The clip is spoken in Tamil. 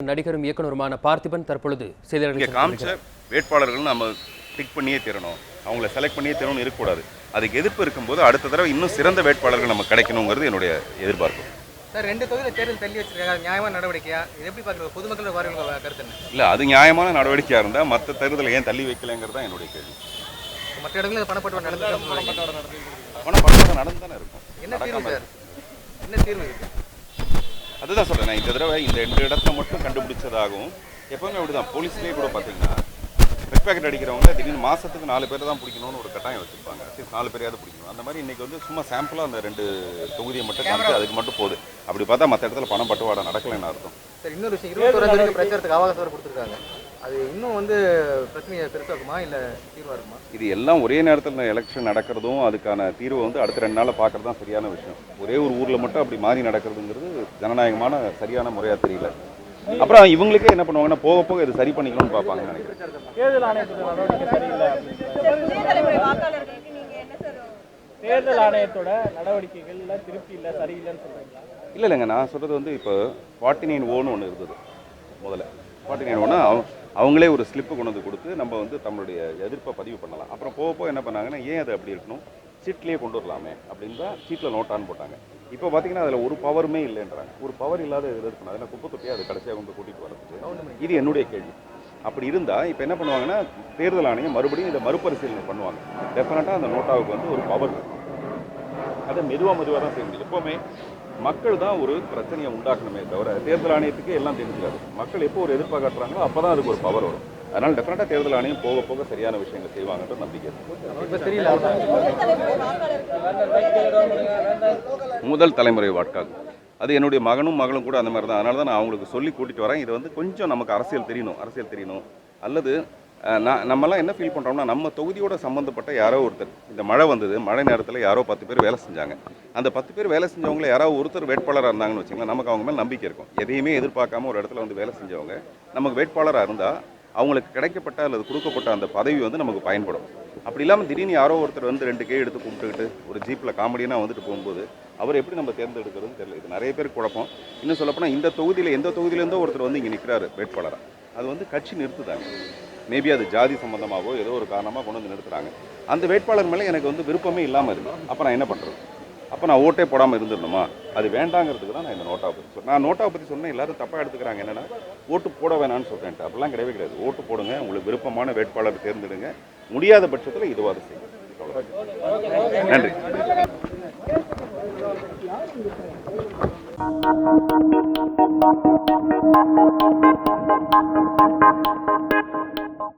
நடிகரும் இயக்குனருமான பார்த்திபன் தற்பொழுது காமிச்ச வேட்பாளர்கள் நம்ம டிக் பண்ணியே தரணும், அவங்கள செலக்ட் பண்ணியே தரணும்னு இருக்கக்கூடாது. அதுக்கு எதிர்ப்பு இருக்கும்போது அடுத்த தடவை இன்னும் சிறந்த வேட்பாளர்கள் நம்ம கிடைக்கணுங்கிறது என்னுடைய எதிர்பார்ப்பு. சார் 2 தொகுதியில் தேர்தல் தள்ளி வச்சிருக்காங்க, நியாயமான நடவடிக்கையா? இது எப்படி பார்க்குறது? பொதுமக்கள் வாரிகள் கருத்து என்ன? இல்லை, அது நியாயமான நடவடிக்கையாக இருந்தால் மற்ற தேர்தலை ஏன் தள்ளி வைக்கலைங்கிறது தான் என்னுடைய கேள்வி. மற்ற இடங்களில் பணப்பட்டுவாடு நடந்து தானே இருக்கும். என்ன தீர்வு சார்? என்ன தீர்வு இருக்குது? அதுதான் சொல்கிறேன். நான் இந்த தடவை இந்த 2 இடத்துல மட்டும் கண்டுபிடிச்சதாகவும் எப்போவுமே அப்படி தான். போலீஸ்லேயே கூட பார்த்தீங்கன்னா ரெட் பேக்கெட் அடிக்கிறவங்க திடீர்னு மாதத்துக்கு 4 பேர் தான் பிடிக்கணும்னு ஒரு கட்டாயம் வச்சுருப்பாங்க. சரி, 4 பேரையாவது பிடிக்கணும். அந்த மாதிரி இன்றைக்கி வந்து சும்மா சாம்பிளாக அந்த 2 தொகுதியை மட்டும் காமிச்சு அதுக்கு மட்டும் போகுது. அப்படி பார்த்தா மற்ற இடத்துல பணம் பட்டுவாடை நடக்கலைன்னு அர்த்தம். சார், இன்னொரு விஷயம், 21 வரைக்கும் பிரச்சாரத்துக்கு அவகாசம் கொடுத்துருக்காங்க. அது இன்னும் வந்து பிரச்சனையை பெருசாகுமா இல்லை தீர்வாக இருக்குமா? இது எல்லாம் ஒரே நேரத்தில் எலெக்ஷன் நடக்கிறதும் அதுக்கான தீர்வை வந்து அடுத்த 2 நாளில் பார்க்குறது தான் சரியான விஷயம். ஒரே ஒரு ஊரில் மட்டும் அப்படி மாறி நடக்கிறதுங்கிறது ஜனநாயகமான சரியான முறையாக தெரியல. அப்புறம் இவங்களுக்கே என்ன பண்ணுவாங்கன்னா போக போக இது சரி பண்ணிக்கணும்னு பார்ப்பாங்கன்னு நினைக்கிறேன். தேர்தல் ஆணையத்தோட நடவடிக்கை சரியில்லை. தேர்தல் ஆணையத்தோட நடவடிக்கைகள்ல திருப்தி இல்லை, சரியில்லைன்னு சொல்றீங்களா? இல்லைங்க, நான் சொல்கிறது வந்து இப்போ 49-0 ஒன்று இருந்தது. முதல்ல 49-1 அவங்களே ஒரு ஸ்லிப்பு கொண்டு வந்து கொடுத்து நம்ம வந்து நம்மளுடைய எதிர்ப்பை பதிவு பண்ணலாம். அப்புறம் போக போக என்ன பண்ணாங்கன்னா, ஏன் அது அப்படி இருக்கணும், சீட்லேயே கொண்டு வரலாமே அப்படின்னு தான் சீட்டில் நோட்டான்னு போட்டாங்க. இப்போ பார்த்தீங்கன்னா அதில் ஒரு பவருமே இல்லைன்றாங்க. ஒரு பவர் இல்லாத எதிர்க்கணும், அதில் குப்பை தொட்டியாக அது கடைசியாக கொண்டு கூட்டிகிட்டு வரதுக்கு. இது என்னுடைய கேள்வி. அப்படி இருந்தால் இப்போ என்ன பண்ணுவாங்கன்னா, தேர்தல் ஆணையம் மறுபடியும் இதை மறுபரிசீலனை பண்ணுவாங்க. டெஃபினட்டாக அந்த நோட்டாவுக்கு வந்து ஒரு பவர் இருக்கும். அதை மெதுவாக தான் செய்ய முடியும். எப்போவுமே மக்கள் தான் ஒரு பிரச்சனையை உண்டாக்கணுமே தவிர தேர்தல் ஆணையத்துக்கு எல்லாம் தெரிஞ்சுக்காது. மக்கள் எப்போ ஒரு எதிர்ப்பாக காட்டுறாங்களோ அப்போ தான் அதுக்கு ஒரு பவர் வரும். அதனால் டெஃபினட்டாக தேர்தல் ஆணையம் போக போக சரியான விஷயங்கள் செய்வாங்கன்ற நம்பிக்கை. முதல் தலைமுறை வாக்காளர் அது என்னுடைய மகனும் மகளும் கூட அந்த மாதிரி தான். அதனால தான் நான் அவங்களுக்கு சொல்லி கூட்டிகிட்டு வரேன். இது வந்து கொஞ்சம் நமக்கு அரசியல் தெரியணும். அல்லது நம்மலாம் என்ன ஃபீல் பண்ணுறோம்னா, நம்ம தொகுதியோட சம்மந்தப்பட்ட யாரோ ஒருத்தர், இந்த மழை வந்தது, மழை நேரத்தில் யாரோ 10 பேர் வேலை செஞ்சாங்க. அந்த 10 பேர் வேலை செஞ்சவங்கள யாரோ ஒருத்தர் வேட்பாளராக இருந்தாங்கன்னு வச்சுங்களேன், நமக்கு அவங்க மேலே நம்பிக்கை இருக்கும். எதையுமே எதிர்பார்க்காம ஒரு இடத்துல வந்து வேலை செஞ்சவங்க நமக்கு வேட்பாளராக இருந்தால் அவங்களுக்கு கிடைக்கப்பட்ட அல்லது கொடுக்கப்பட்ட அந்த பதவி வந்து நமக்கு பயன்படும். அப்படி இல்லாமல் திடீர்னு யாரோ ஒருத்தர் வந்து 2 கே எடுத்து கூப்பிட்டுக்கிட்டு ஒரு ஜீப்பில் காமெடியாக வந்துட்டு போகும்போது அவர் எப்படி நம்ம தேர்ந்தெடுக்கிறதுன்னு தெரியல. இது நிறைய பேருக்கு குழப்பம். இன்னும் சொல்லப்போனால் இந்த தொகுதியில் எந்த தொகுதியிலேருந்தோ ஒருத்தர் வந்து இங்கே நிற்கிறாரு வேட்பாளராக, அது வந்து கட்சி நிறுத்துதாங்க. மேபி அது ஜாதி சம்பந்தமாகவோ ஏதோ ஒரு காரணமாக கொண்டு வந்து நிறுத்துறாங்க. அந்த வேட்பாளர் மேலே எனக்கு வந்து விருப்பமே இல்லாமல் இருக்குது. அப்போ நான் என்ன பண்ணுறது? அப்போ நான் ஓட்டே போடாமல் இருந்துடணுமா? அது வேண்டாங்கிறதுக்கு தான் நான் இந்த நோட்டாவை பற்றி சொல்கிறேன். நான் நோட்டாவை பற்றி சொன்னேன், எல்லாரும் தப்பாக எடுத்துக்கிறாங்க. என்னென்னா ஓட்டு போட வேணான்னு சொல்கிறேன்ட்டு. அப்படிலாம் கிடையாது. ஓட்டு போடுங்க, உங்களுக்கு விருப்பமான வேட்பாளர் தேர்ந்தெடுங்க. முடியாத பட்சத்தில் இதுவாது செய்யுங்க. நன்றி.